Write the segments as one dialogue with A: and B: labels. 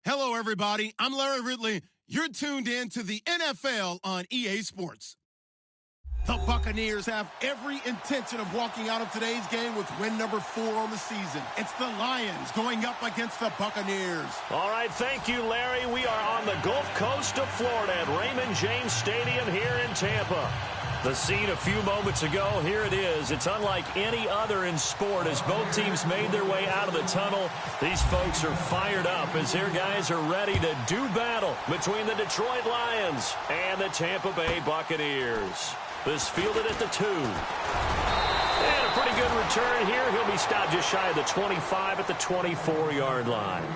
A: Hello, everybody. I'm Larry Ridley. You're tuned in to the NFL on EA Sports. The Buccaneers have every intention of walking out of today's game with win number 4 on the season. It's the Lions going up against the Buccaneers.
B: All right, thank you, Larry. We are on the Gulf Coast of Florida at Raymond James Stadium here in Tampa. The scene a few moments ago, here it is. It's unlike any other in sport as both teams made their way out of the tunnel. These folks are fired up as their guys are ready to do battle between the Detroit Lions and the Tampa Bay Buccaneers. This fielded at the 2. And a pretty good return here. He'll be stopped just shy of the 25 at the 24-yard line.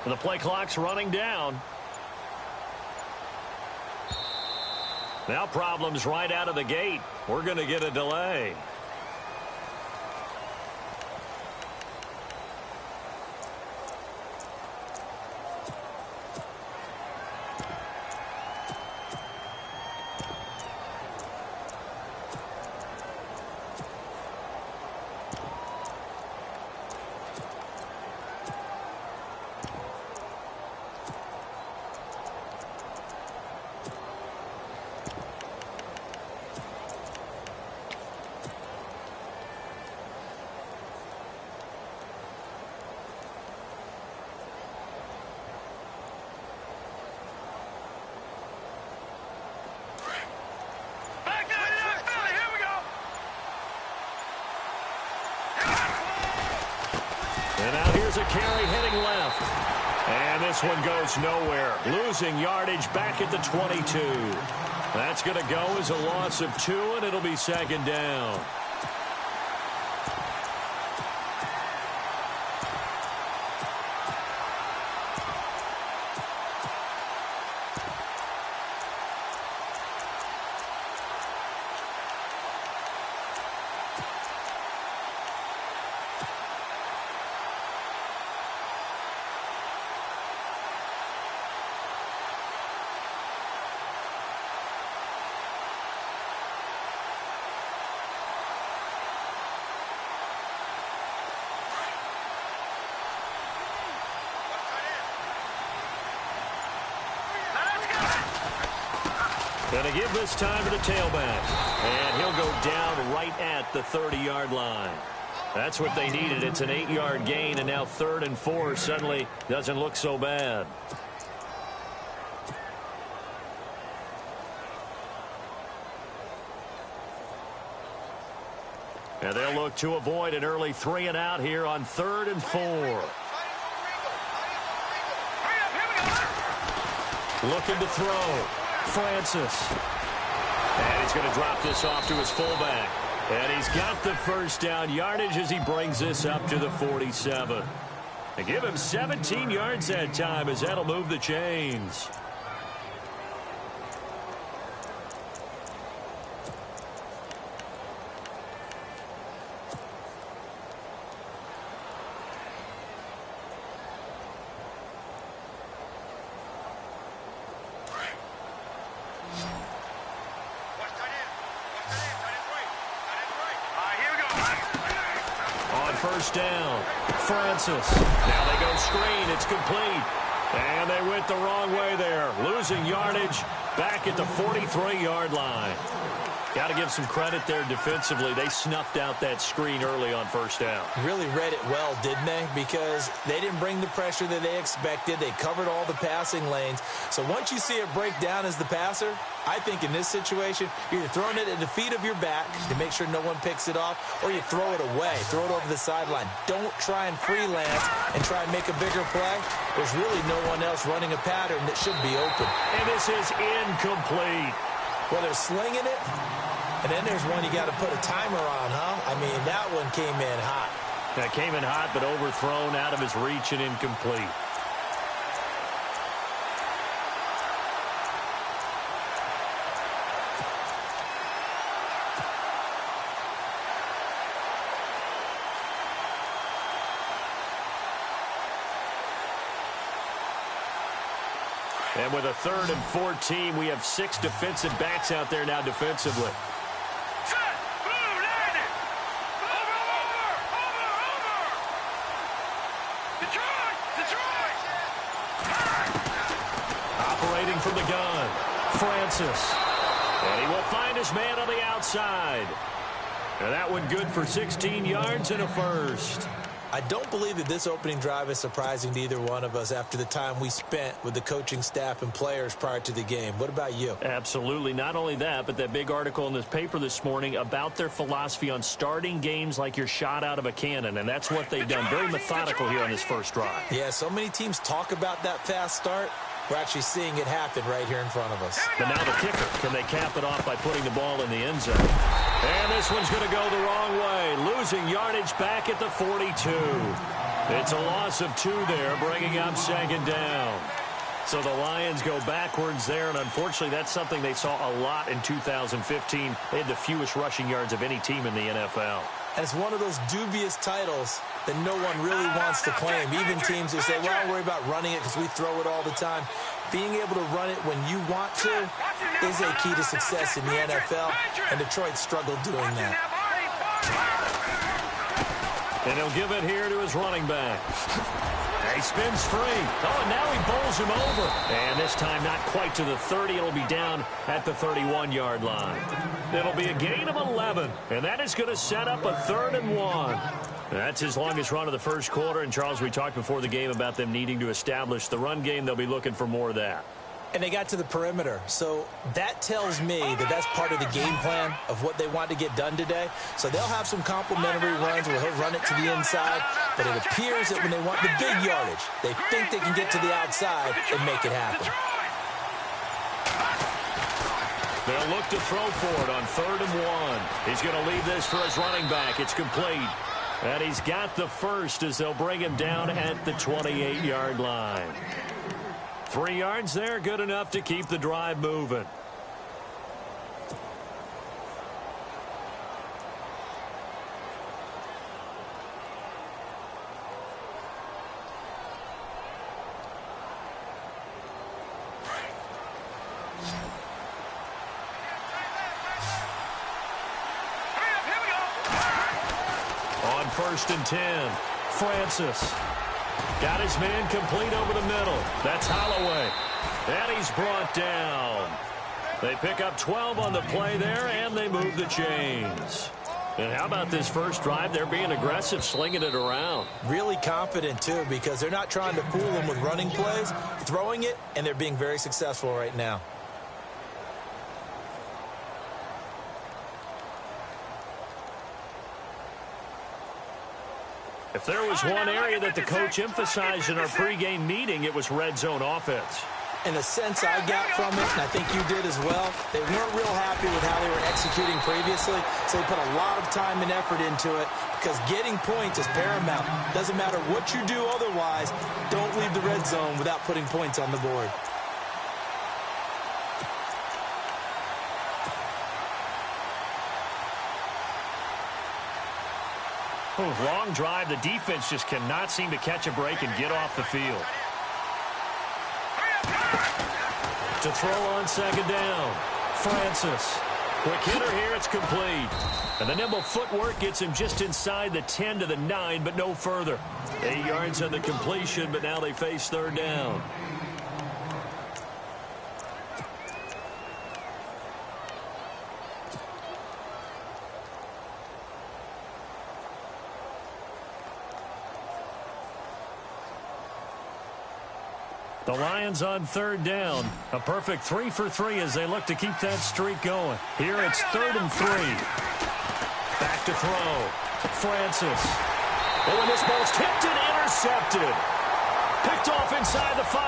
B: The play clock's running down. Now problems right out of the gate. We're going to get a delay. And now here's a carry heading left. And this one goes nowhere. Losing yardage back at the 22. That's going to go as a loss of 2, and it'll be second down. Going to give this time to the tailback. And he'll go down right at the 30-yard line. That's what they needed. It's an 8-yard gain, and now 3rd and 4 suddenly doesn't look so bad. And they'll look to avoid an early 3-and-out here on 3rd and 4. Looking to throw. Francis. And he's going to drop this off to his fullback. And he's got the first down yardage as he brings this up to the 47. They give him 17 yards that time as that'll move the chains. First down. Francis. Now they go screen. It's complete. And they went the wrong way there. Losing yardage back at the 43-yard line. Got to give some credit there defensively. They snuffed out that screen early on first down.
C: Really read it well, didn't they? Because they didn't bring the pressure that they expected. They covered all the passing lanes. So once you see it break down as the passer, I think in this situation, you're throwing it at the feet of your back to make sure no one picks it off, or you throw it away, throw it over the sideline. Don't try and freelance and try and make a bigger play. There's really no one else running a pattern that should be open.
B: And this is incomplete.
C: Whether slinging it And then there's one you got to put a timer on, huh? I mean, that one came in hot.
B: That came in hot, but overthrown, out of his reach, and incomplete. And with a 3rd and 14, we have 6 defensive backs out there now defensively. Operating from the gun, Francis. And he will find his man on the outside. And that one good for 16 yards and a first.
C: I don't believe that this opening drive is surprising to either one of us after the time we spent with the coaching staff and players prior to the game. What about you?
B: Absolutely. Not only that, but that big article in this paper this morning about their philosophy on starting games like you're shot out of a cannon, and that's what they've done. Very methodical here on this first drive.
C: Yeah, so many teams talk about that fast start. We're actually seeing it happen right here in front of us.
B: But now the kicker. Can they cap it off by putting the ball in the end zone? And this one's going to go the wrong way. Losing yardage back at the 42. It's a loss of 2 there, bringing up 2nd down. So the Lions go backwards there, and unfortunately that's something they saw a lot in 2015. They had the fewest rushing yards of any team in the NFL.
C: And it's one of those dubious titles that no one really wants to claim. Even teams who say, well, don't worry about running it because we throw it all the time. Being able to run it when you want to is a key to success in the NFL, and Detroit struggled doing that.
B: And he'll give it here to his running back. He spins free. Oh, and now he bowls him over. And this time not quite to the 30. It'll be down at the 31-yard line. It'll be a gain of 11. And that is going to set up a 3rd and 1. That's his longest run of the first quarter. And, Charles, we talked before the game about them needing to establish the run game. They'll be looking for more of that.
C: And they got to the perimeter. So that tells me that that's part of the game plan of what they want to get done today. So they'll have some complimentary runs where he'll run it to the inside. But it appears that when they want the big yardage, they think they can get to the outside and make it happen.
B: They'll look to throw for it on 3rd and 1. He's going to leave this for his running back. It's complete. And he's got the first as they'll bring him down at the 28-yard line. 3 yards there, good enough to keep the drive moving. On 1st and 10, Francis. Got his man complete over the middle. That's Holloway. And he's brought down. They pick up 12 on the play there, and they move the chains. And how about this first drive? They're being aggressive, slinging it around.
C: Really confident, too, because they're not trying to fool them with running plays, throwing it, and they're being very successful right now.
B: If there was one area that the coach emphasized in our pregame meeting, it was red zone offense.
C: And the sense I got from it, and I think you did as well, they weren't real happy with how they were executing previously, so they put a lot of time and effort into it because getting points is paramount. Doesn't matter what you do otherwise, don't leave the red zone without putting points on the board.
B: Long drive. The defense just cannot seem to catch a break and get off the field. To throw on 2nd down, Francis. Quick hitter here, it's complete. And the nimble footwork gets him just inside the 10 to the 9, but no further. 8 yards on the completion, but now they face 3rd down. The Lions on 3rd down. A perfect 3 for 3 as they look to keep that streak going. Here it's 3rd and 3. Back to throw. Francis. Oh, and this ball's tipped and intercepted. Picked off inside the 5.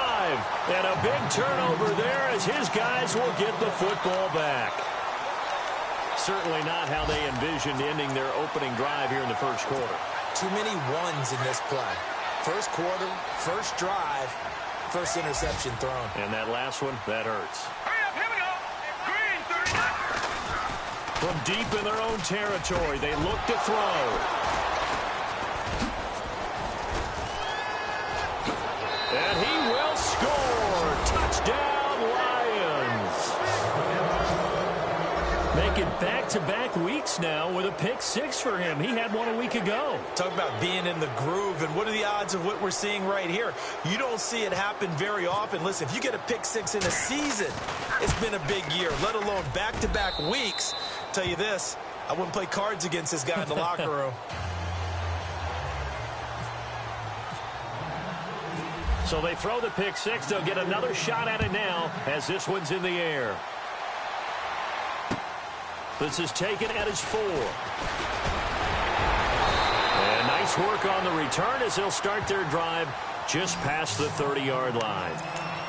B: And a big turnover there as his guys will get the football back. Certainly not how they envisioned ending their opening drive here in the first quarter.
C: Too many ones in this play. First quarter, first drive, first interception thrown.
B: And that last one, that hurts.
D: Hurry up, here we go. Green, 39.
B: From deep in their own territory, they look to throw. And he will score. Touchdown, Lions. Making back-to-back weeks now with a pick six for him. He had one a week ago.
C: Talk about being in the groove, and what are the odds of what we're seeing right here? You don't see it happen very often. Listen, if you get a pick six in a season, it's been a big year, let alone back-to-back weeks. Tell you this, I wouldn't play cards against this guy in the locker room.
B: So they throw the pick six. They'll get another shot at it now as this one's in the air. This is taken at his 4. And nice work on the return as they'll start their drive just past the 30-yard line.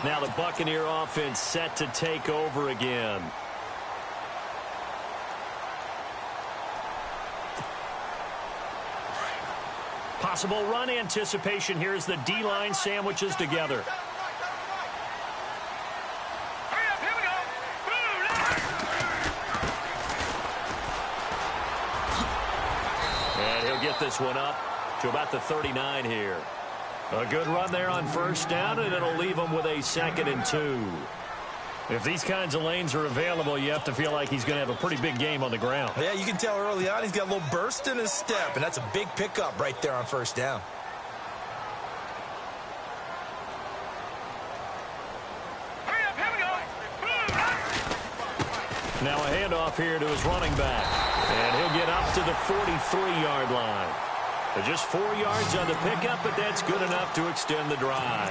B: Now the Buccaneer offense set to take over again. Possible run anticipation here as the D-line sandwiches together.
D: Hurry up, here we go.
B: And he'll get this one up to about the 39 here. A good run there on first down, and it'll leave him with a 2nd and 2. If these kinds of lanes are available, you have to feel like he's going to have a pretty big game on the ground.
C: Yeah, you can tell early on he's got a little burst in his step, and that's a big pickup right there on first down.
D: Hurry up, here we go.
B: Now a handoff here to his running back. And he'll get up to the 43-yard line. But just 4 yards on the pickup, but that's good enough to extend the drive.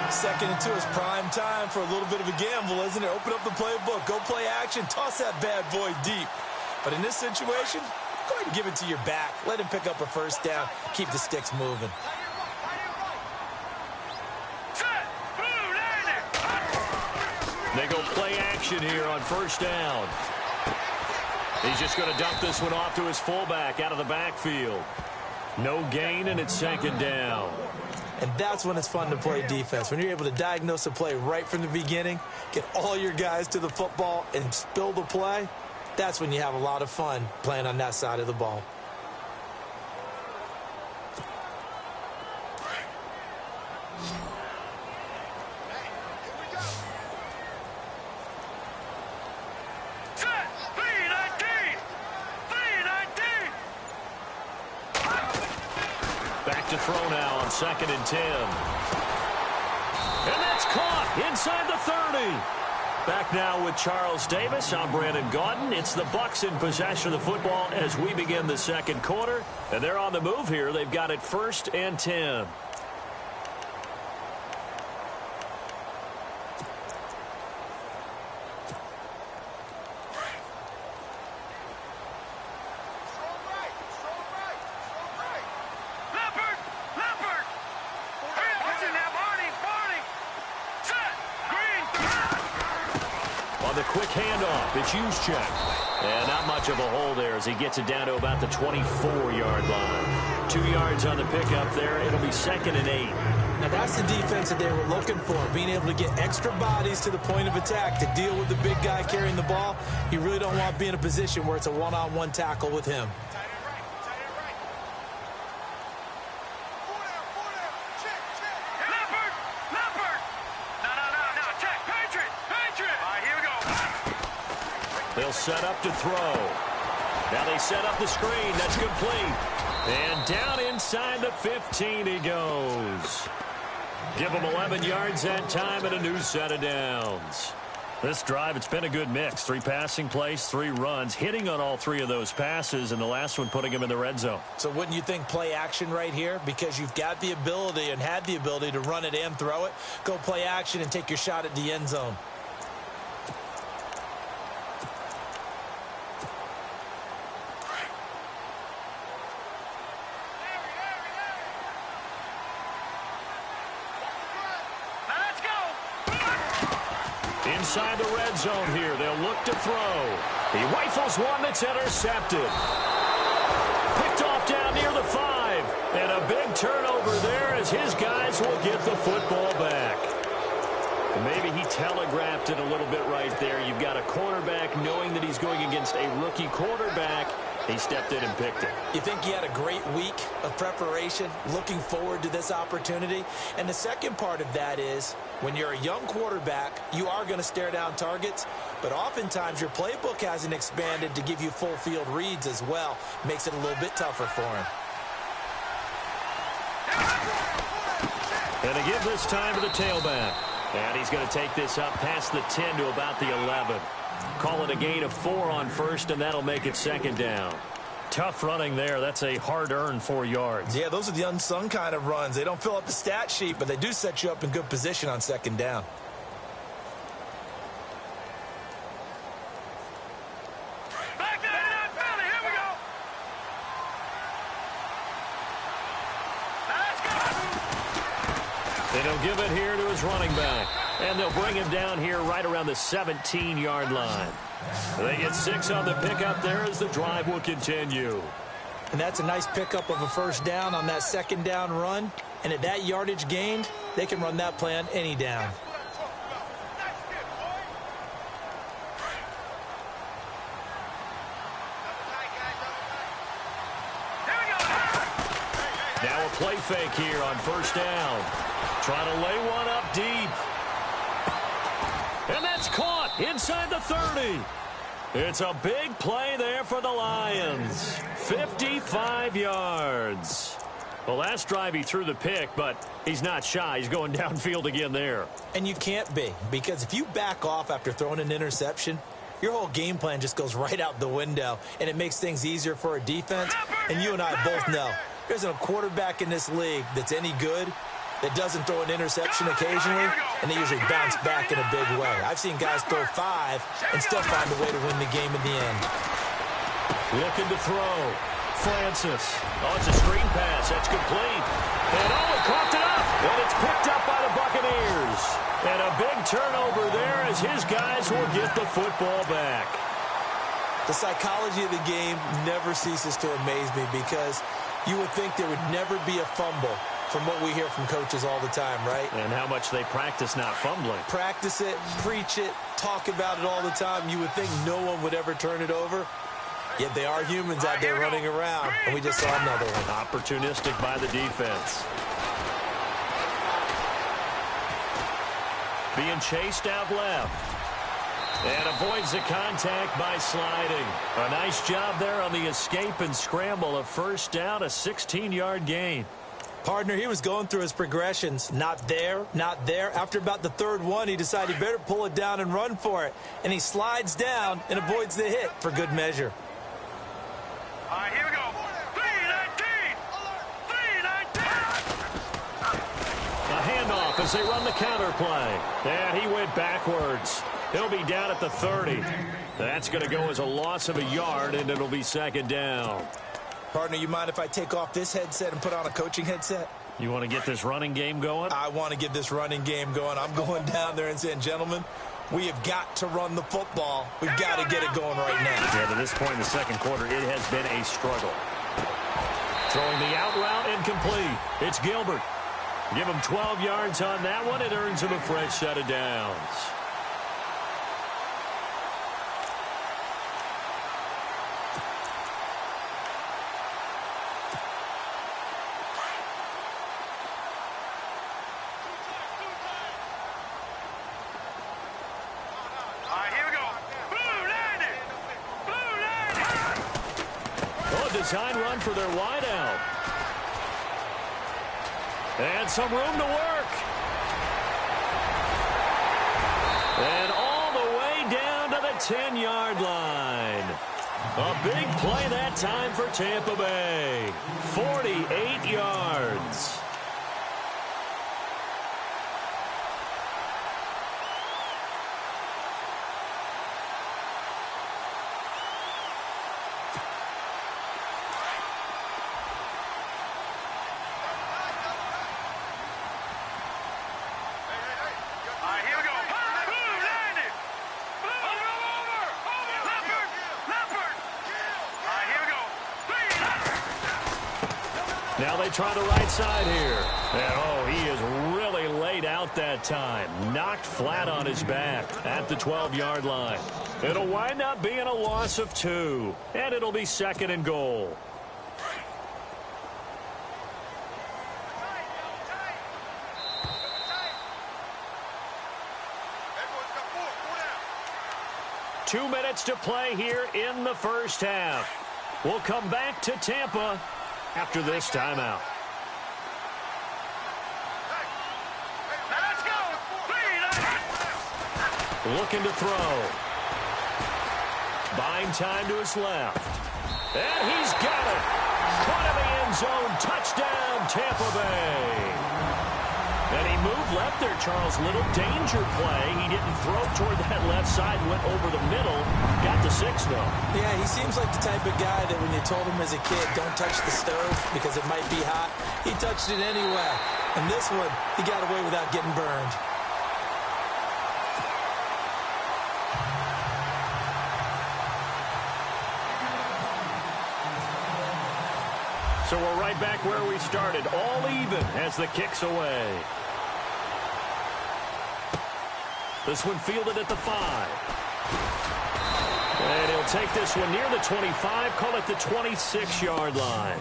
C: 2nd and 2 is prime time for a little bit of a gamble, isn't it? Open up the playbook, go play action, toss that bad boy deep. But in this situation, go ahead and give it to your back. Let him pick up a first down. Keep the sticks moving.
B: They go play action here on first down. He's just going to dump this one off to his fullback out of the backfield. No gain, and it's 2nd down.
C: And that's when it's fun to play defense. When you're able to diagnose a play right from the beginning, get all your guys to the football, and spill the play, that's when you have a lot of fun playing on that side of the ball.
B: Back to throw now on 2nd and 10. And that's caught inside the 30. Back now with Charles Davis. I'm Brandon Gaudin. It's the Bucs in possession of the football as we begin the second quarter. And they're on the move here. They've got it 1st and 10. Quick handoff. It's Juszczyk. And not much of a hole there as he gets it down to about the 24-yard line. 2 yards on the pickup there. It'll be 2nd and 8.
C: Now that's the defense that they were looking for, being able to get extra bodies to the point of attack to deal with the big guy carrying the ball. You really don't want to be in a position where it's a one-on-one tackle with him.
B: They'll set up to throw. Now they set up the screen. That's complete. And down inside the 15 he goes. Give him 11 yards that time and a new set of downs. This drive, it's been a good mix. 3 passing plays, 3 runs, hitting on all 3 of those passes, and the last one putting him in the red zone.
C: So wouldn't you think play action right here? Because you've got the ability and had the ability to run it and throw it. Go play action and take your shot at the end zone.
B: inside the red zone here. They'll look to throw. He rifles one that's intercepted. Picked off down near the 5. And a big turnover there as his guys will get the football back. Maybe he telegraphed it a little bit right there. You've got a quarterback knowing that he's going against a rookie quarterback. He stepped in and picked it.
C: You think he had a great week of preparation, looking forward to this opportunity? And the second part of that is, when you're a young quarterback, you are going to stare down targets, but oftentimes your playbook hasn't expanded to give you full field reads as well. Makes it a little bit tougher for him.
B: And to give this time to the tailback. And he's going to take this up past the 10 to about the 11. Call it a gain of 4 on first, and that'll make it second down. Tough running there. That's a hard-earned 4 yards.
C: Yeah, those are the unsung kind of runs. They don't fill up the stat sheet, but they do set you up in good position on second down.
D: Back to that penalty. Here we go. Let's go.
B: And he'll give it here to his running back. And they'll bring him down here right around the 17-yard line. They get 6 on the pickup there as the drive will continue.
C: And that's a nice pickup of a first down on that second down run. And at that yardage gained, they can run that play on any down.
B: Now a play fake here on first down. Trying to lay one up deep. And that's caught inside the 30. It's a big play there for the Lions. 55 yards. Well, last drive he threw the pick, but he's not shy. He's going downfield again there.
C: And you can't be, because if you back off after throwing an interception, your whole game plan just goes right out the window, and it makes things easier for a defense. And you and I both know there's a quarterback in this league that's any good that doesn't throw an interception occasionally, and they usually bounce back in a big way. I've seen guys throw 5 and still find a way to win the game in the end.
B: Looking to throw. Francis. Oh, it's a screen pass. That's complete. And oh, it coughed it up. And it's picked up by the Buccaneers. And a big turnover there as his guys will get the football back.
C: The psychology of the game never ceases to amaze me, because you would think there would never be a fumble from what we hear from coaches all the time, right?
B: And how much they practice not fumbling.
C: Practice it, preach it, talk about it all the time. You would think no one would ever turn it over. Yet they are humans out there running around, and we just saw another one.
B: Opportunistic by the defense. Being chased out left. And avoids the contact by sliding. A nice job there on the escape and scramble. A first down, a 16-yard gain.
C: Partner, he was going through his progressions. Not there, not there. After about the third one, he decided he better pull it down and run for it. And he slides down and avoids the hit for good measure.
D: All right, here we go. 3-19. 3-19.
B: A handoff as they run the counter play. And he went backwards. He'll be down at the 30. That's going to go as a loss of a yard, and it'll be second down.
C: Partner, you mind if I take off this headset and put on a coaching headset?
B: You want to get this running game going?
C: I want to get this running game going. I'm going down there and saying, gentlemen, we have got to run the football. We've got to get it going right now.
B: Yeah, to this point in the second quarter, it has been a struggle. Throwing the out route incomplete. It's Gilbert. Give him 12 yards on that one. It earns him a fresh set of downs. Design run for their wideout. And some room to work. And all the way down to the 10-yard line. A big play that time for Tampa Bay. 48 yards. Now they try the right side here. And, oh, he is really laid out that time. Knocked flat on his back at the 12-yard line. It'll wind up being a loss of 2. And it'll be 2nd and goal. Two minutes to play here in the first half. We'll come back to Tampa after this timeout. Looking to throw. Buying time to his left. And he's got it. Caught in the end zone. Touchdown, Tampa Bay. And he moved left there, Charles. Little danger play. He didn't throw toward that left side. Went over the middle. Got the 6, though. Yeah,
C: he seems like the type of guy that when you told him as a kid, don't touch the stove because it might be hot, he touched it anyway. And this one, he got away without getting burned.
B: So we're right back where we started, all even as the kick's away. This one fielded at the 5. And he'll take this one near the 25, call it the 26-yard line.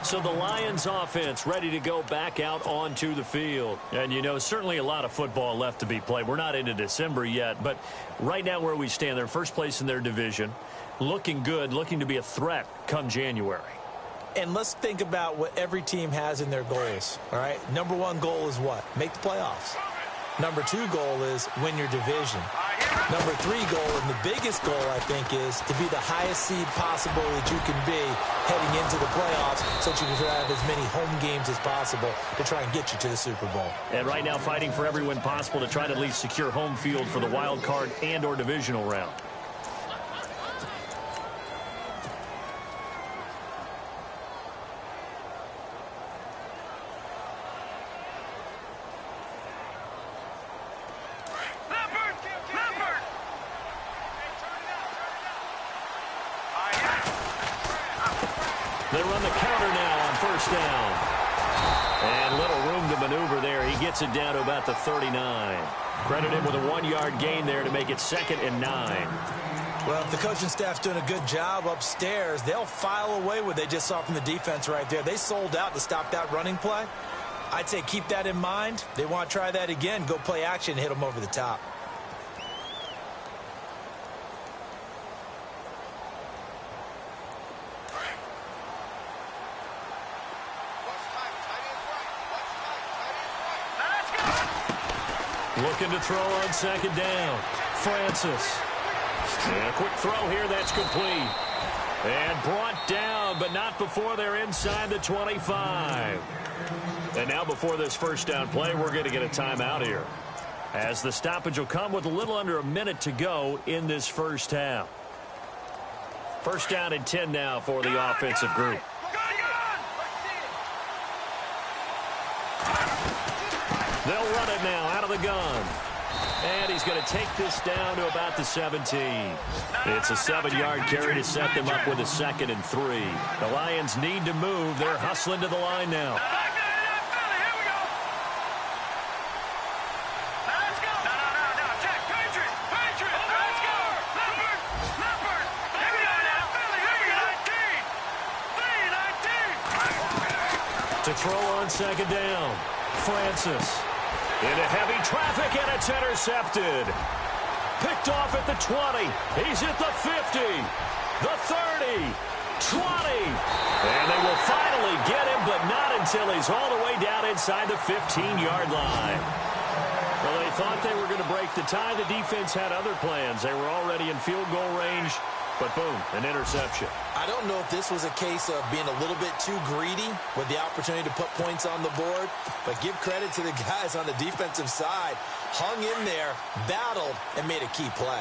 B: So the Lions offense ready to go back out onto the field. And, you know, certainly a lot of football left to be played. We're not into December yet, but right now where we stand, they're first place in their division. Looking good, looking to be a threat come January.
C: And let's think about what every team has in their goals, all right? Number 1 goal is what? Make the playoffs. Number 2 goal is win your division. Number 3 goal, and the biggest goal, I think, is to be the highest seed possible that you can be heading into the playoffs so that you can have as many home games as possible to try and get you to the Super Bowl.
B: And right now fighting for every win possible to try to at least secure home field for the wild card and or divisional round. They run the counter now on first down. And little room to maneuver there. He gets it down to about the 39. Credit him with a 1-yard gain there to make it 2nd and 9.
C: Well, if the coaching staff's doing a good job upstairs, they'll file away what they just saw from the defense right there. They sold out to stop that running play. I'd say keep that in mind. They want to try that again. Go play action and hit them over the top.
B: Looking to throw on 2nd down. Francis. And a quick throw here. That's complete. And brought down, but not before they're inside the 25. And now before this first down play, we're going to get a timeout here, as the stoppage will come with a little under a minute to go in this first half. First down and 10 now for the offensive group. They'll run it now out of the gun. And he's going to take this down to about the 17. It's a 7-yard carry to set them up with a 2nd and 3. The Lions need to move. They're hustling to the line now. To throw on 2nd down. Francis. Into heavy traffic, and it's intercepted. Picked off at the 20. He's at the 50. The 30. 20. And they will finally get him, but not until he's all the way down inside the 15-yard line. Well, they thought they were going to break the tie. The defense had other plans. They were already in field goal range, but boom, an interception.
C: I don't know if this was a case of being a little bit too greedy with the opportunity to put points on the board, but give credit to the guys on the defensive side. Hung in there, battled, and made a key play.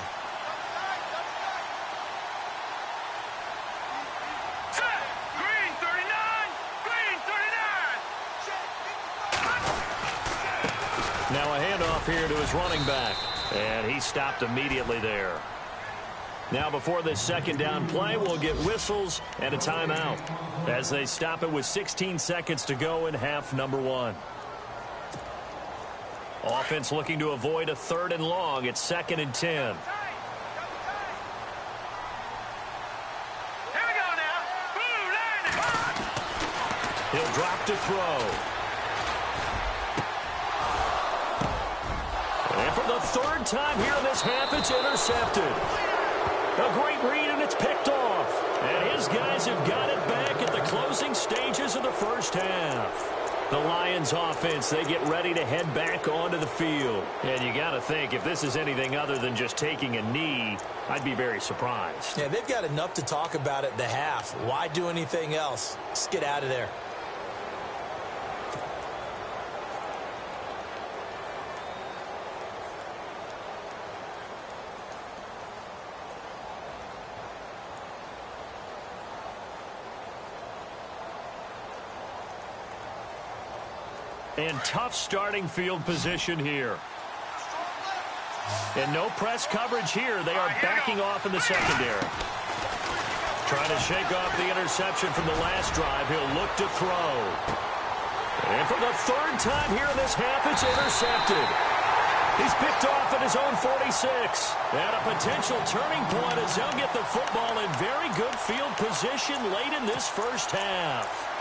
D: Green 39! Green 39!
B: Now a handoff here to his running back, and he stopped immediately there. Now before this second down play, we'll get whistles and a timeout as they stop it with 16 seconds to go in half number 1. Offense looking to avoid a 3rd and long. It's 2nd and 10.
D: Here we go now. Boom, line it.
B: He'll drop to throw. And for the 3rd time here in this half, it's intercepted. A great read, and it's picked off. And his guys have got it back at the closing stages of the first half. The Lions offense, they get ready to head back onto the field. And you got to think, if this is anything other than just taking a knee, I'd be very surprised.
C: Yeah, they've got enough to talk about at the half. Why do anything else? Just get out of there.
B: And tough starting field position here. And no press coverage here. They are backing off in the secondary. Trying to shake off the interception from the last drive. He'll look to throw. And for the 3rd time here in this half, it's intercepted. He's picked off at his own 46. And a potential turning point as they'll get the football in very good field position late in this first half.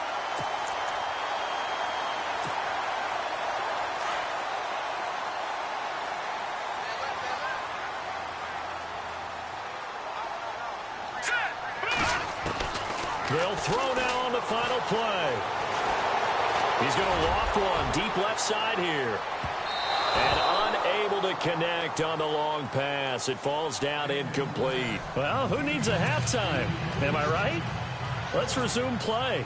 B: They'll throw now on the final play. He's going to loft one deep left side here. And unable to connect on the long pass. It falls down incomplete. Well, who needs a halftime? Am I right? Let's resume play.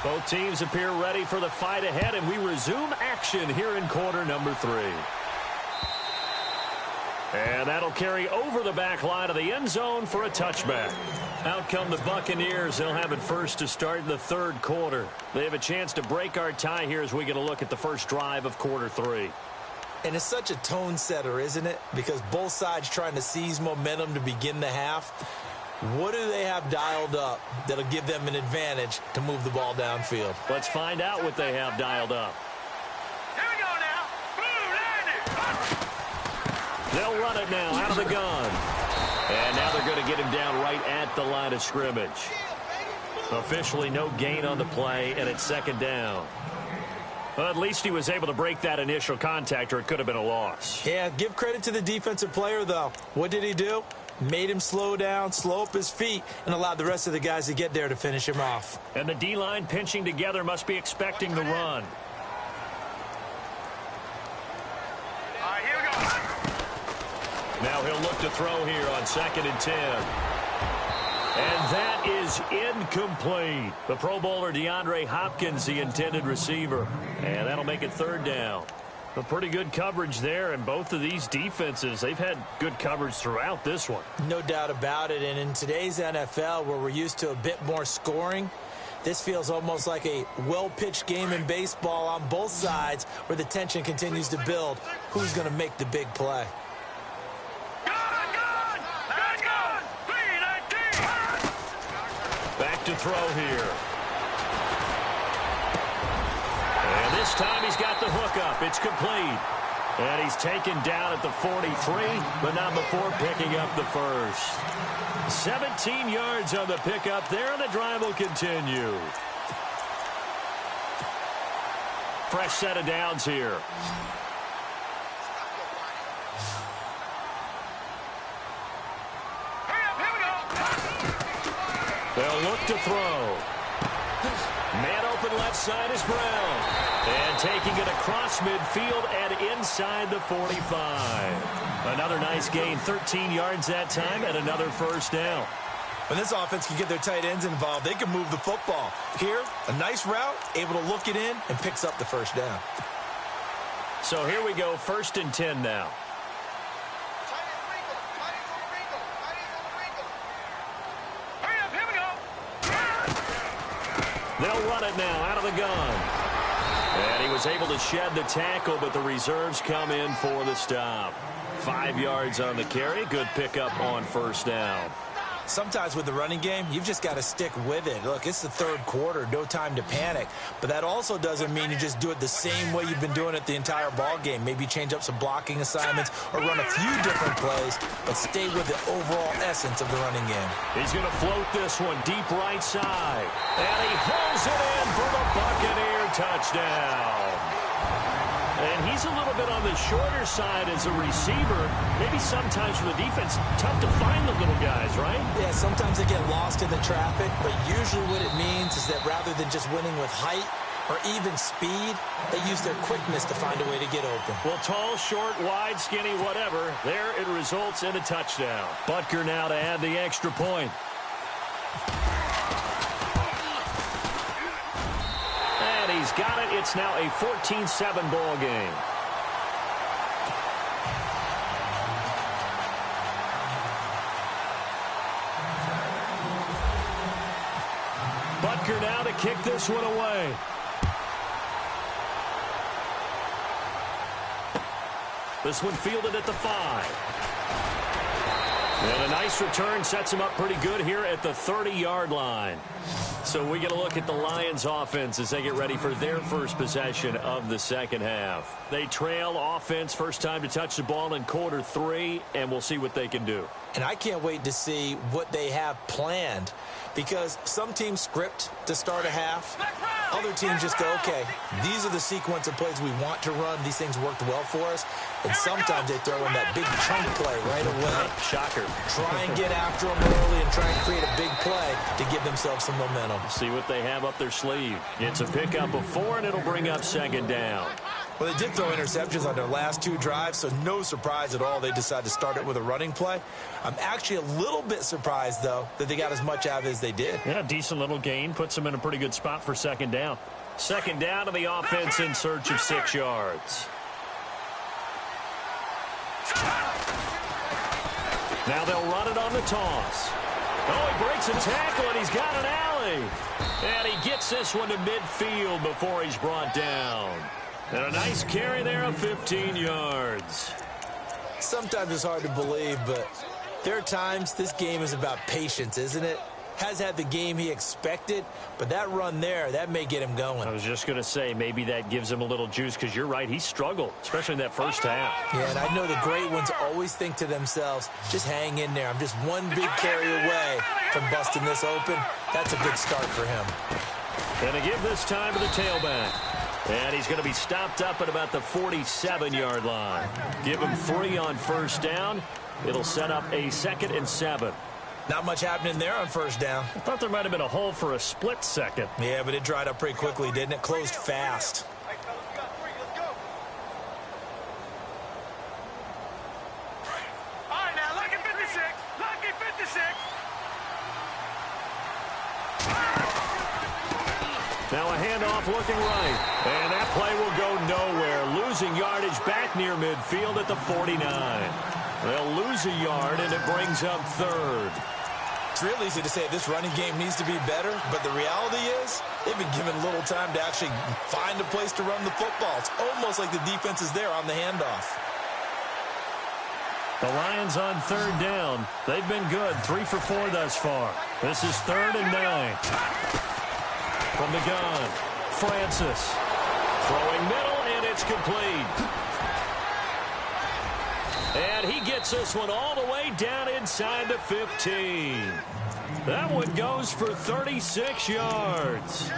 B: Both teams appear ready for the fight ahead, and we resume action here in quarter number 3. And that'll carry over the back line of the end zone for a touchback. Out come the Buccaneers. They'll have it first to start the 3rd quarter. They have a chance to break our tie here as we get a look at the first drive of quarter 3.
C: And it's such a tone setter, isn't it? Because both sides trying to seize momentum to begin the half. What do they have dialed up that'll give them an advantage to move the ball downfield?
B: Let's find out what they have dialed up.
D: Here we go now. Boom, line it.
B: They'll run it now out of the gun. And now they're going to get him down right at the line of scrimmage. Officially no gain on the play, and it's 2nd down. Well, at least he was able to break that initial contact, or it could have been a loss.
C: Yeah, give credit to the defensive player, though. What did he do? Made him slow down, slow up his feet, and allowed the rest of the guys to get there to finish him off.
B: And the D-line pinching together must be expecting the run. Now he'll look to throw here on 2nd and 10. And that is incomplete. The Pro Bowler DeAndre Hopkins, the intended receiver. And that'll make it 3rd down. A pretty good coverage there, and both of these defenses, they've had good coverage throughout this one.
C: No doubt about it. And in today's NFL, where we're used to a bit more scoring, this feels almost like a well-pitched game in baseball on both sides where the tension continues to build. Who's going to make the big play?
B: Back to throw here. And this time he's got the hookup. It's complete. And he's taken down at the 43, but not before picking up the first. 17 yards on the pickup there, and the drive will continue. Fresh set of downs here. They'll look to throw. Man open left side is Brown. And taking it across midfield and inside the 45. Another nice gain, 13 yards that time, and another 1st down.
C: When this offense can get their tight ends involved, they can move the football. Here, a nice route, able to look it in, and picks up the 1st down.
B: So here we go, 1st and 10 now. They'll run it now out of the gun. And he was able to shed the tackle, but the reserves come in for the stop. 5 yards on the carry. Good pickup on first down.
C: Sometimes with the running game, you've just got to stick with it. Look, it's the third quarter, no time to panic. But that also doesn't mean you just do it the same way you've been doing it the entire ball game. Maybe change up some blocking assignments or run a few different plays, but stay with the overall essence of the running game.
B: He's going to float this one deep right side. And he pulls it in for the Buccaneer touchdown. And he's a little bit on the shorter side as a receiver. Maybe sometimes for the defense, tough to find the little guys, right?
C: Yeah, sometimes they get lost in the traffic, but usually what it means is that rather than just winning with height or even speed, they use their quickness to find a way to get open.
B: Well, tall, short, wide, skinny, whatever, there it results in a touchdown. Butker now to add the extra point. He's got it. It's now a 14-7 ball game. Butker now to kick this one away. This one fielded at the 5. And a nice return sets him up pretty good here at the 30-yard line. So we get a look at the Lions offense as they get ready for their first possession of the second half. They trail offense, first time to touch the ball in quarter 3, and we'll see what they can do.
C: And I can't wait to see what they have planned, because some teams script to start a half. Other teams just go, okay, these are the sequence of plays we want to run. These things worked well for us. And sometimes they throw in that big chunk play right away.
B: Shocker.
C: Try and get after them early and try and create a big play to give themselves some momentum.
B: See what they have up their sleeve. It's a pickup of 4, and it'll bring up second down.
C: Well, they did throw interceptions on their last 2 drives, so no surprise at all they decided to start it with a running play. I'm actually a little bit surprised, though, that they got as much out of it as they did.
B: Yeah, decent little gain. Puts them in a pretty good spot for second down. Second down to the offense in search of 6 yards. Now they'll run it on the toss. Oh, he breaks a tackle, and he's got an alley. And he gets this one to midfield before he's brought down. And a nice carry there of 15 yards.
C: Sometimes it's hard to believe, but there are times this game is about patience, isn't it? Has had the game he expected, but that run there, that may get him going.
B: I was just going to say, maybe that gives him a little juice, because you're right, he struggled, especially in that first half.
C: Yeah, and I know the great ones always think to themselves, just hang in there. I'm just one big carry away from busting this open. That's a good start for him.
B: And to give this time to the tailback. And he's going to be stopped up at about the 47-yard line. Give him 3 on first down. It'll set up a 2nd and 7.
C: Not much happening there on first down.
B: I thought there might have been a hole for a split second.
C: Yeah, but it dried up pretty quickly, didn't it? Closed fast.
D: All right, now, lucky 56. Lucky 56.
B: Now a handoff looking right. And that play will go nowhere. Losing yardage back near midfield at the 49. They'll lose a yard, and it brings up 3rd.
C: It's real easy to say this running game needs to be better, but the reality is they've been given little time to actually find a place to run the football. It's almost like the defense is there on the handoff.
B: The Lions on 3rd down. They've been good, 3 for 4 thus far. This is 3rd and 9. From the gun, Francis. Throwing middle, and it's complete. And he gets this one all the way down inside the 15. That one goes for 36 yards.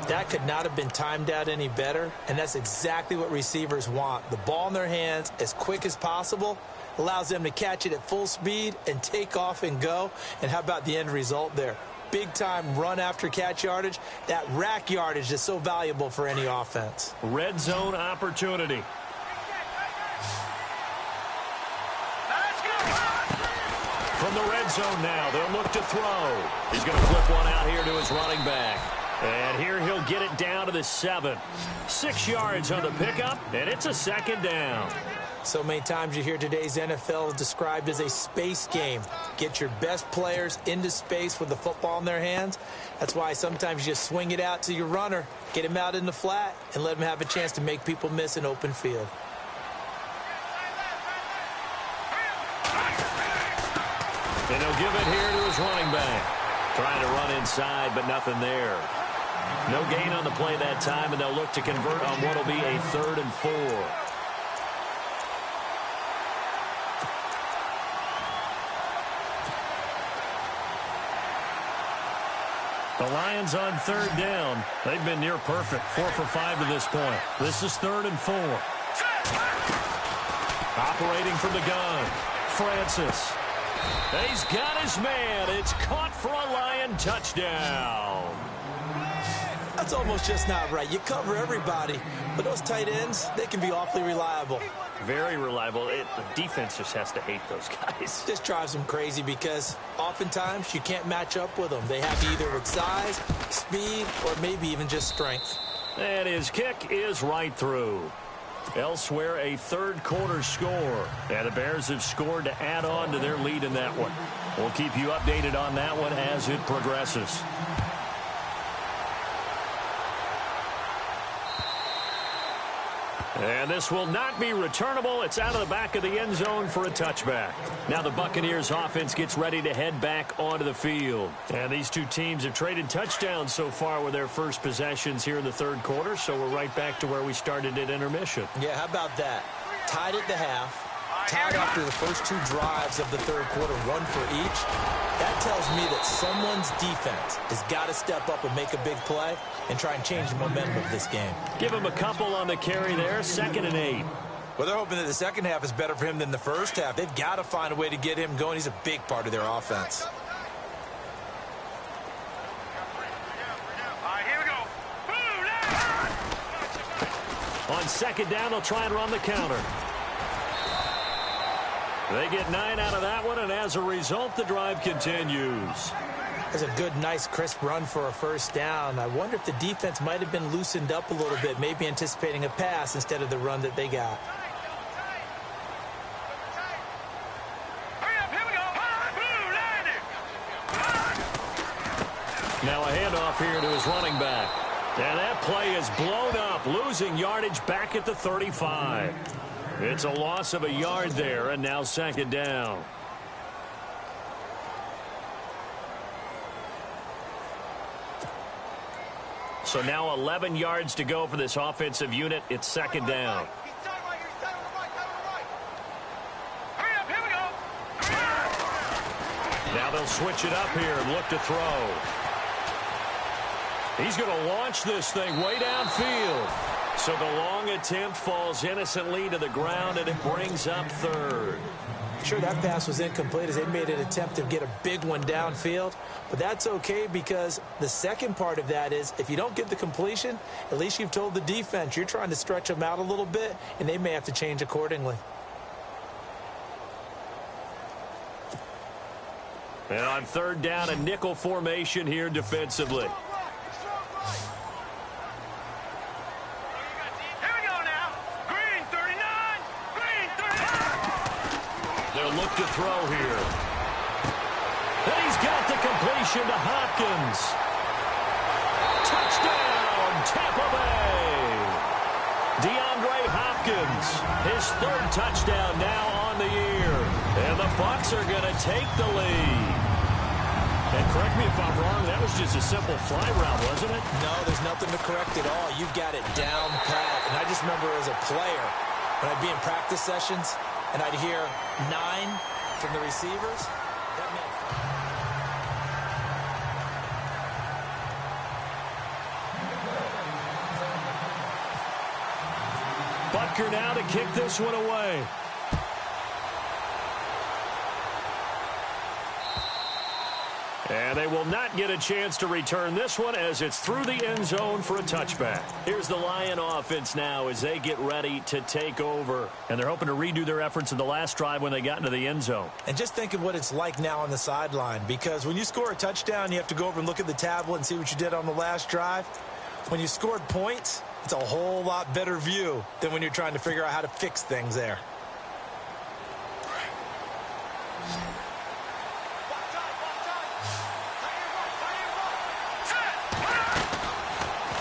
C: That could not have been timed out any better, and that's exactly what receivers want. The ball in their hands as quick as possible allows them to catch it at full speed and take off and go. And how about the end result there? Big-time run after catch yardage. That rack yardage is so valuable for any offense.
B: Red zone opportunity. From the red zone now, they'll look to throw. He's going to flip one out here to his running back. And here he'll get it down to the 7. 6 yards on the pickup, and it's a 2nd down.
C: So many times you hear today's NFL described as a space game. Get your best players into space with the football in their hands. That's why sometimes you just swing it out to your runner, get him out in the flat, and let him have a chance to make people miss an open field.
B: And he'll give it here to his running back. Trying to run inside, but nothing there. No gain on the play that time, and they'll look to convert on what will be a 3rd and 4. The Lions on 3rd down. They've been near perfect. 4 for 5 to this point. This is 3rd and 4. Operating from the gun. Francis. He's got his man. It's caught for a Lion touchdown.
C: That's almost just not right. You cover everybody, but those tight ends, they can be awfully reliable.
B: Very reliable. The defense just has to hate those guys.
C: Just drives them crazy because oftentimes you can't match up with them. They have either its size, speed, or maybe even just strength.
B: And his kick is right through. Elsewhere, a 3rd quarter score. And the Bears have scored to add on to their lead in that one. We'll keep you updated on that one as it progresses. And this will not be returnable. It's out of the back of the end zone for a touchback. Now the Buccaneers offense gets ready to head back onto the field. And these two teams have traded touchdowns so far with their first possessions here in the 3rd quarter. So we're right back to where we started at intermission.
C: Yeah, how about that? Tied at the half. Tied after the first 2 drives of the 3rd quarter, 1 for each. That tells me that someone's defense has got to step up and make a big play and try and change the momentum of this game.
B: Give him a couple on the carry there, 2nd and 8.
C: Well, they're hoping that the second half is better for him than the first half. They've got to find a way to get him going. He's a big part of their offense.
D: All right, here we go. Boom,
B: On 2nd down, they'll try and run the counter. They get 9 out of that one, and as a result, the drive continues.
C: That's a good, nice, crisp run for a 1st down. I wonder if the defense might have been loosened up a little bit, maybe anticipating a pass instead of the run that they got.
D: hurry up, here we go. Boom, landing.
B: Now a handoff here to his running back. And that play is blown up, losing yardage back at the 35. It's a loss of a yard there, and now 2nd down. So now 11 yards to go for this offensive unit. It's 2nd down.
D: Hurry up, here we go.
B: Now they'll switch it up here and look to throw. He's going to launch this thing way downfield. So the long attempt falls innocently to the ground, and it brings up 3rd.
C: Sure, that pass was incomplete as they made an attempt to get a big one downfield. But that's okay because the second part of that is if you don't get the completion, at least you've told the defense you're trying to stretch them out a little bit, and they may have to change accordingly.
B: And on 3rd down, a nickel formation here defensively. Look to throw here. And he's got the completion to Hopkins. Touchdown, Tampa Bay. DeAndre Hopkins, his 3rd touchdown now on the year. And the Bucs are going to take the lead. And correct me if I'm wrong, that was just a simple fly route, wasn't it?
C: No, there's nothing to correct at all. You've got it down pat. And I just remember as a player, when I'd be in practice sessions, and I'd hear 9 from the receivers. That meant
B: Butker now to kick this one away. And they will not get a chance to return this one as it's through the end zone for a touchback. Here's the Lion offense now as they get ready to take over. And they're hoping to redo their efforts in the last drive when they got into the end zone.
C: And just think of what it's like now on the sideline, because when you score a touchdown, you have to go over and look at the tablet and see what you did on the last drive. When you scored points, it's a whole lot better view than when you're trying to figure out how to fix things there.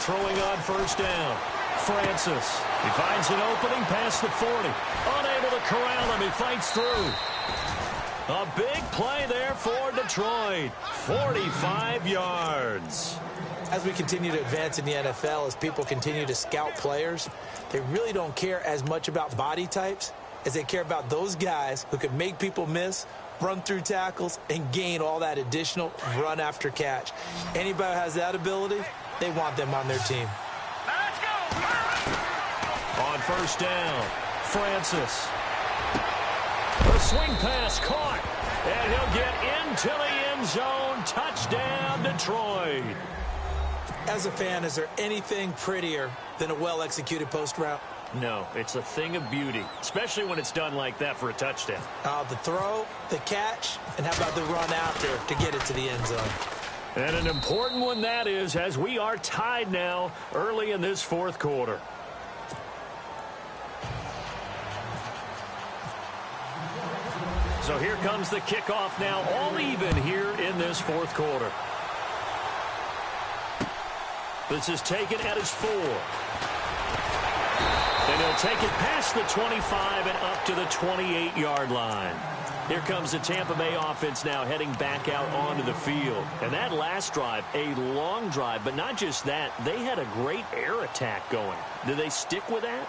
B: Throwing on 1st down. Francis. He finds an opening past the 40. Unable to corral him. He fights through. A big play there for Detroit. 45 yards.
C: As we continue to advance in the NFL, as people continue to scout players, they really don't care as much about body types as they care about those guys who can make people miss, run through tackles, and gain all that additional run after catch. Anybody who has that ability, they want them on their team.
D: Let's go.
B: On first down, Francis. The swing pass caught, and he'll get into the end zone. Touchdown, Detroit.
C: As a fan, is there anything prettier than a well-executed post route?
B: No, it's a thing of beauty, especially when it's done like that for a touchdown.
C: The throw, the catch, and how about the run after to get it to the end zone?
B: And an important one that is, as we are tied now early in this fourth quarter. So here comes the kickoff now, all even here in this fourth quarter. This is taken at his 4. And he'll take it past the 25 and up to the 28-yard line. Here comes the Tampa Bay offense now heading back out onto the field. And that last drive, a long drive, but not just that, they had a great air attack going. Did they stick with that?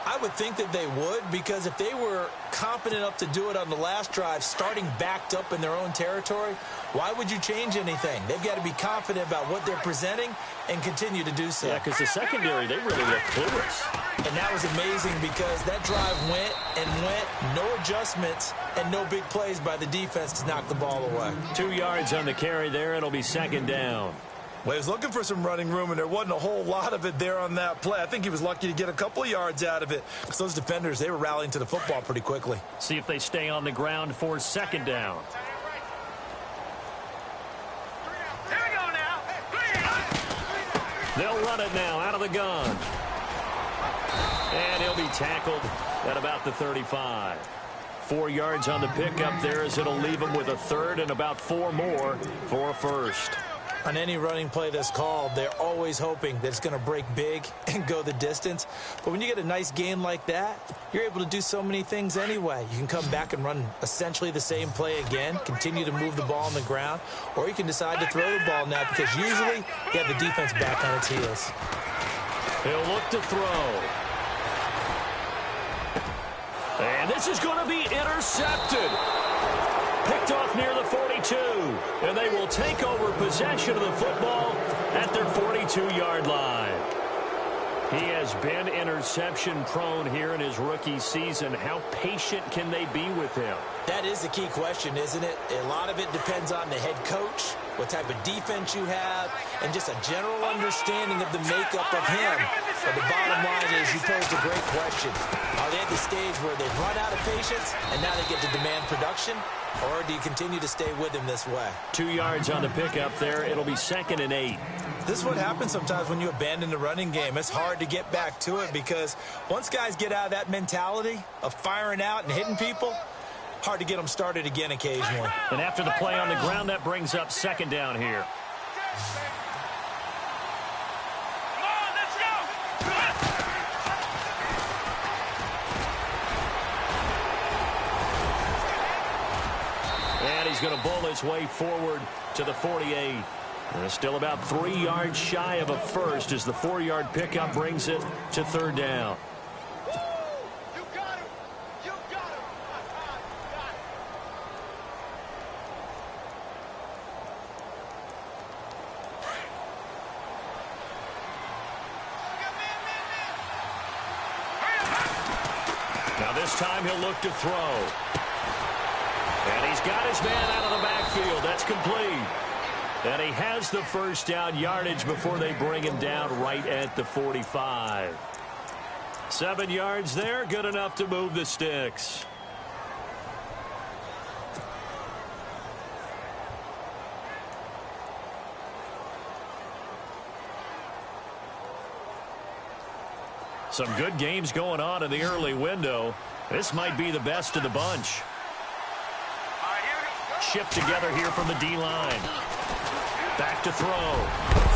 C: I would think that they would, because if they were competent enough to do it on the last drive, starting backed up in their own territory, why would you change anything? They've got to be confident about what they're presenting and continue to do so.
B: Yeah, because the secondary, they really look clueless.
C: And that was amazing because that drive went and went, no adjustments and no big plays by the defense to knock the ball away. 2
B: yards on the carry there. It'll be second down.
E: Well, he was looking for some running room, and there wasn't a whole lot of it there on that play. I think he was lucky to get a couple of yards out of it. Because those defenders, they were rallying to the football pretty quickly.
B: See if they stay on the ground for second down.
D: Here we go now.
B: They'll run it now out of the gun. And he'll be tackled at about the 35. 4 yards on the pickup there as it'll leave him with a third and about 4 more for a first.
C: On any running play that's called, they're always hoping that it's going to break big and go the distance. But when you get a nice gain like that, you're able to do so many things anyway. You can come back and run essentially the same play again, continue to move the ball on the ground, or you can decide to throw the ball now because usually you have the defense back on its heels.
B: He'll look to throw. And this is going to be intercepted. Picked off near the 42, and they will take over possession of the football at their 42-yard line. He has been interception-prone here in his rookie season. How patient can they be with him?
C: That is the key question, isn't it? A lot of it depends on the head coach, what type of defense you have, and just a general understanding of the makeup of him. But the bottom line is you posed a great question. Are they at the stage where they've run out of patience and now they get to demand production? Or do you continue to stay with him this way?
B: 2 yards on the pickup there. It'll be 2nd and 8.
E: This is what happens sometimes when you abandon the running game. It's hard to get back to it because once guys get out of that mentality of firing out and hitting people, hard to get them started again occasionally.
B: And after the play on the ground, that brings up 2nd down here.
D: Come on, let's go.
B: And he's going to bull his way forward to the 48. And still about 3 yards shy of a first as the 4-yard pickup brings it to 3rd down.
D: You got him. You got him.
B: Now this time he'll look to throw. And he's got his man out of the backfield. That's complete. And he has the first down yardage before they bring him down right at the 45. 7 yards there, good enough to move the sticks. Some good games going on in the early window. This might be the best of the bunch. Shift together here from the D-line. Back to throw.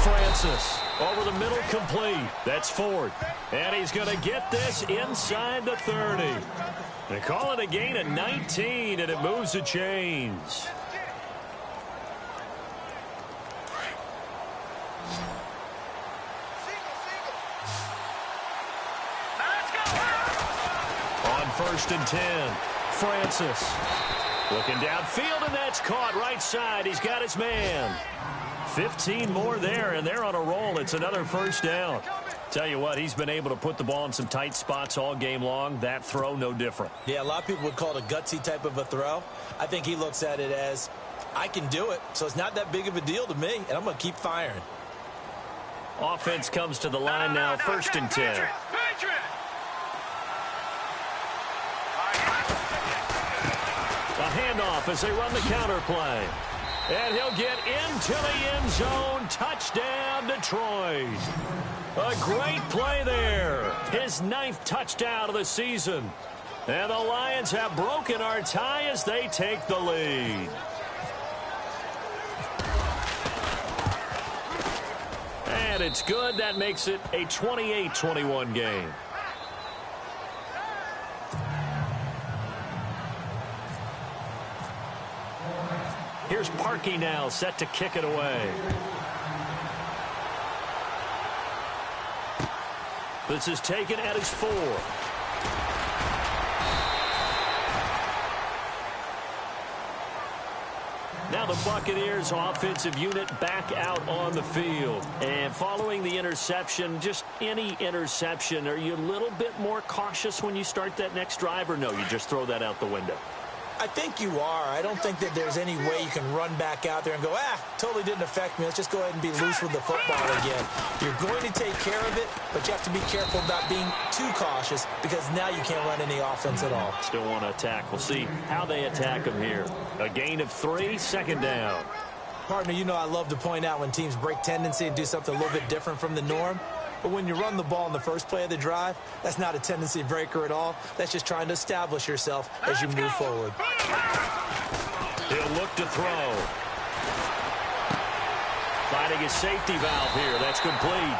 B: Francis over the middle, complete. That's Ford. And he's going to get this inside the 30. They call it a gain of 19, and it moves the chains. On 1st and 10, Francis looking downfield, and that's caught right side. He's got his man. 15 more there, and they're on a roll. It's another first down. Tell you what, he's been able to put the ball in some tight spots all game long. That throw, no different.
C: Yeah, a lot of people would call it a gutsy type of a throw. I think he looks at it as, I can do it, so it's not that big of a deal to me, and I'm going to keep firing.
B: Offense comes to the line now, 1st and 10. A handoff as they run the counter play. And he'll get into the end zone. Touchdown, Detroit. A great play there. His 9th touchdown of the season. And the Lions have broken our tie as they take the lead. And it's good. That makes it a 28-21 game. Here's Parkey now, set to kick it away. This is taken at his 4. Now the Buccaneers offensive unit back out on the field. And following the interception, just any interception, are you a little bit more cautious when you start that next drive, or no, you just throw that out the window?
C: I think you are. I don't think that there's any way you can run back out there and go, totally didn't affect me. Let's just go ahead and be loose with the football again. You're going to take care of it, but you have to be careful about being too cautious because now you can't run any offense at all.
B: Still want to attack. We'll see how they attack them here. A gain of 3, 2nd down.
C: Partner, you know I love to point out when teams break tendency and do something a little bit different from the norm. But when you run the ball in the first play of the drive, that's not a tendency breaker at all. That's just trying to establish yourself as you move forward.
B: He'll look to throw. Finding his safety valve here. That's complete.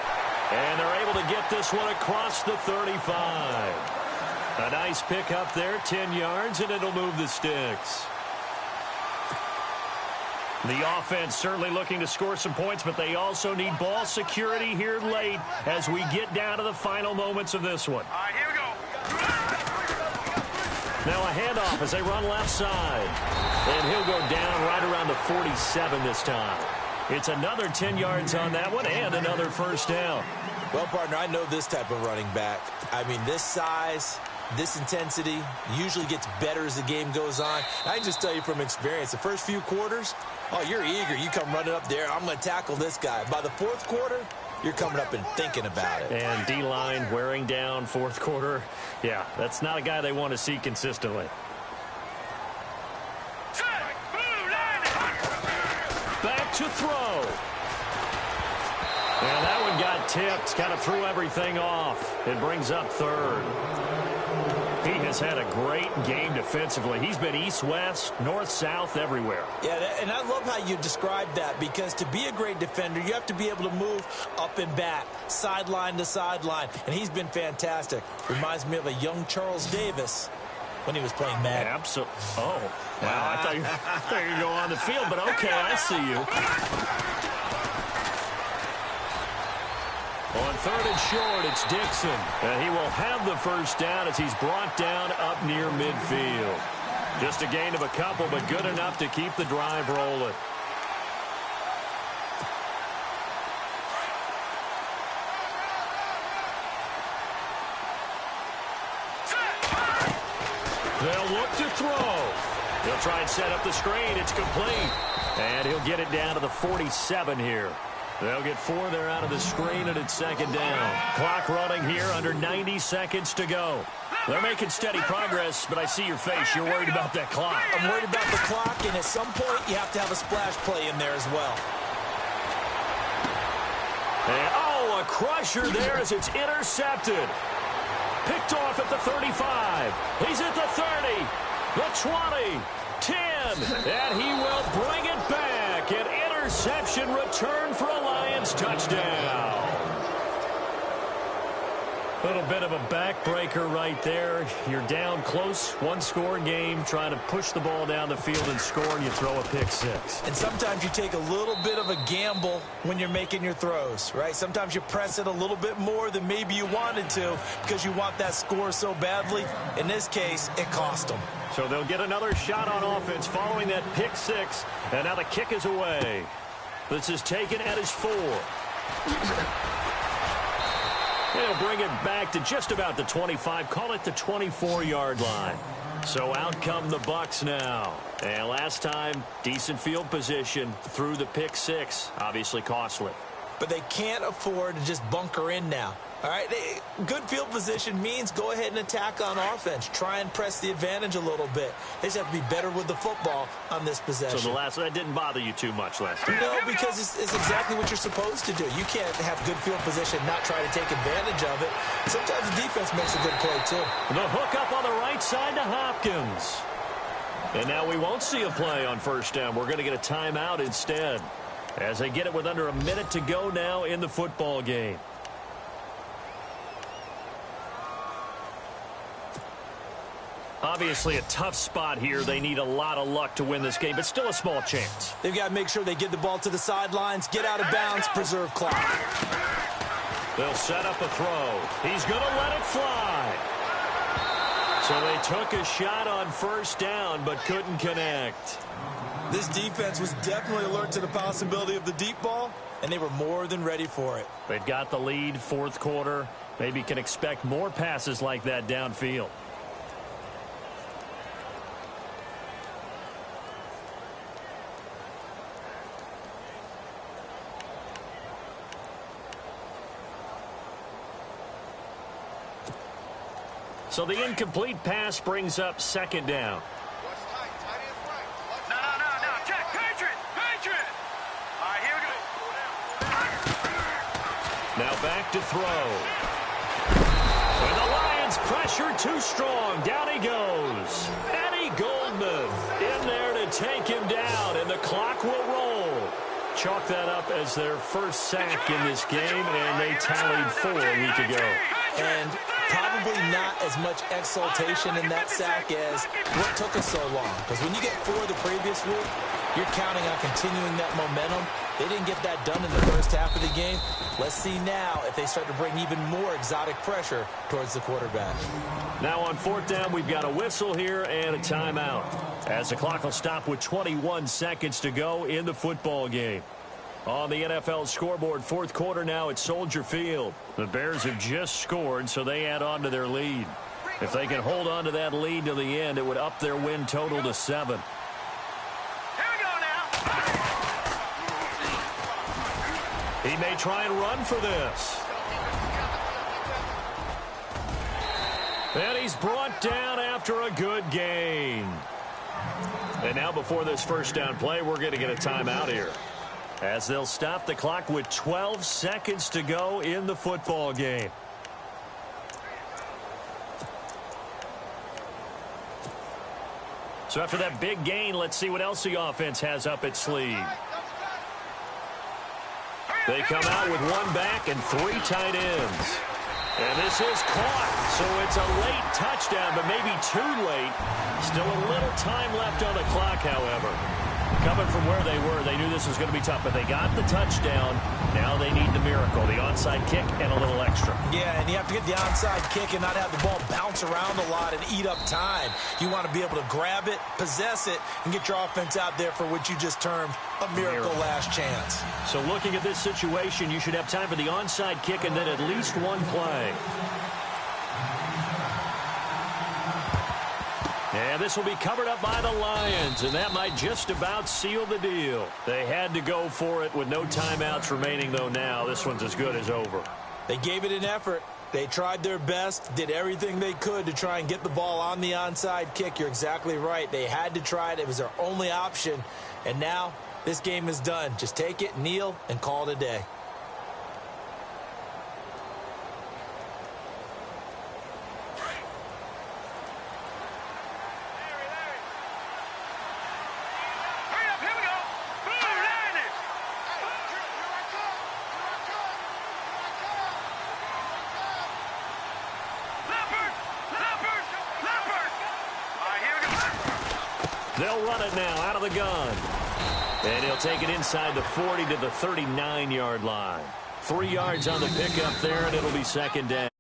B: And they're able to get this one across the 35. A nice pickup there, 10 yards, and it'll move the sticks. The offense certainly looking to score some points, but they also need ball security here late as we get down to the final moments of this one.
D: All right, here we go.
B: Now a handoff as they run left side. And he'll go down right around the 47 this time. It's another 10 yards on that one and another first down.
C: Well, partner, I know this type of running back. I mean, this size, this intensity usually gets better as the game goes on. I can just tell you from experience, the first few quarters, you're eager. You come running up there. I'm going to tackle this guy. By the 4th quarter, you're coming up and thinking about it.
B: And D-line wearing down 4th quarter. Yeah, that's not a guy they want to see consistently. Back to throw. And that one got tipped. Kind of threw everything off. It brings up 3rd. He has had a great game defensively. He's been east-west, north-south, everywhere.
C: Yeah, and I love how you described that because to be a great defender, you have to be able to move up and back, sideline to sideline, and he's been fantastic. Reminds me of a young Charles Davis when he was playing Madden.
B: Absolutely. Oh, wow. I thought you were going to go on the field, but okay, I see you. On 3rd and short, it's Dixon. And he will have the first down as he's brought down up near midfield. Just a gain of a couple, but good enough to keep the drive rolling. They'll look to throw. He'll try and set up the screen. It's complete. And he'll get it down to the 47 here. They'll get 4 there out of the screen, and it's 2nd down. Clock running here, under 90 seconds to go. They're making steady progress, but I see your face. You're worried about that clock.
C: I'm worried about the clock, and at some point, you have to have a splash play in there as well.
B: And, a crusher there as it's intercepted. Picked off at the 35. He's at the 30, the 20, 10, and he will bring it back. An interception interception, return for a Lions touchdown. A little bit of a backbreaker right there. You're down close, one-score game, trying to push the ball down the field and score, and you throw a pick six.
C: And sometimes you take a little bit of a gamble when you're making your throws, right? Sometimes you press it a little bit more than maybe you wanted to because you want that score so badly. In this case, it cost them.
B: So they'll get another shot on offense following that pick six, and now the kick is away. This is taken at his 4. They'll bring it back to just about the 25, call it the 24-yard line. So out come the Bucs now. And last time, decent field position through the pick six, obviously costly.
C: But they can't afford to just bunker in now. All right, good field position means go ahead and attack on offense. Try and press the advantage a little bit. They just have to be better with the football on this possession.
B: So that didn't bother you too much last time?
C: No, because it's exactly what you're supposed to do. You can't have good field position, not try to take advantage of it. Sometimes the defense makes a good play, too.
B: The hook up on the right side to Hopkins. And now we won't see a play on first down. We're going to get a timeout instead, as they get it with under a minute to go now in the football game. Obviously a tough spot here. They need a lot of luck to win this game, but still a small chance.
C: They've got to make sure they get the ball to the sidelines, get out of bounds, preserve clock.
B: They'll set up a throw. He's going to let it fly. So they took a shot on first down, but couldn't connect.
C: This defense was definitely alert to the possibility of the deep ball, and they were more than ready for it.
B: They've got the lead, fourth quarter. Maybe can expect more passes like that downfield. So the incomplete pass brings up second down.
D: No. Check. Patriot. All right, here we go.
B: Now back to throw. And the Lions pressure too strong. Down he goes. Eddie Goldman in there to take him down, and the clock will roll. Chalk that up as their first sack in this game, and they tallied 4 a week ago.
C: And probably not as much exultation in that sack as what took us so long. Because when you get 4 the previous week, you're counting on continuing that momentum. They didn't get that done in the first half of the game. Let's see now if they start to bring even more exotic pressure towards the quarterback.
B: Now on fourth down, we've got a whistle here and a timeout, as the clock will stop with 21 seconds to go in the football game. On the NFL scoreboard, fourth quarter now at Soldier Field. The Bears have just scored, so they add on to their lead. If they can hold on to that lead to the end, it would up their win total to 7.
D: Here we go now.
B: He may try and run for this. And he's brought down after a good gain. And now before this first down play, we're going to get a timeout here, as they'll stop the clock with 12 seconds to go in the football game. So after that big gain, let's see what else the offense has up its sleeve. They come out with 1 back and 3 tight ends. And this is caught, so it's a late touchdown, but maybe too late. Still a little time left on the clock, however. Coming from where they were, they knew this was going to be tough, but they got the touchdown. Now they need the miracle, the onside kick and a little extra.
C: Yeah, and you have to get the onside kick and not have the ball bounce around a lot and eat up time. You want to be able to grab it, possess it, and get your offense out there for what you just termed a miracle last chance.
B: So looking at this situation, you should have time for the onside kick and then at least 1 play. And this will be covered up by the Lions, and that might just about seal the deal. They had to go for it with no timeouts remaining, though. Now this one's as good as over.
C: They gave it an effort. They tried their best, did everything they could to try and get the ball on the onside kick. You're exactly right. They had to try it. It was their only option. And now this game is done. Just take it, kneel, and call it a day.
B: They'll run it now out of the gun. And he'll take it inside the 40 to the 39-yard line. 3 yards on the pickup there, and it'll be second down.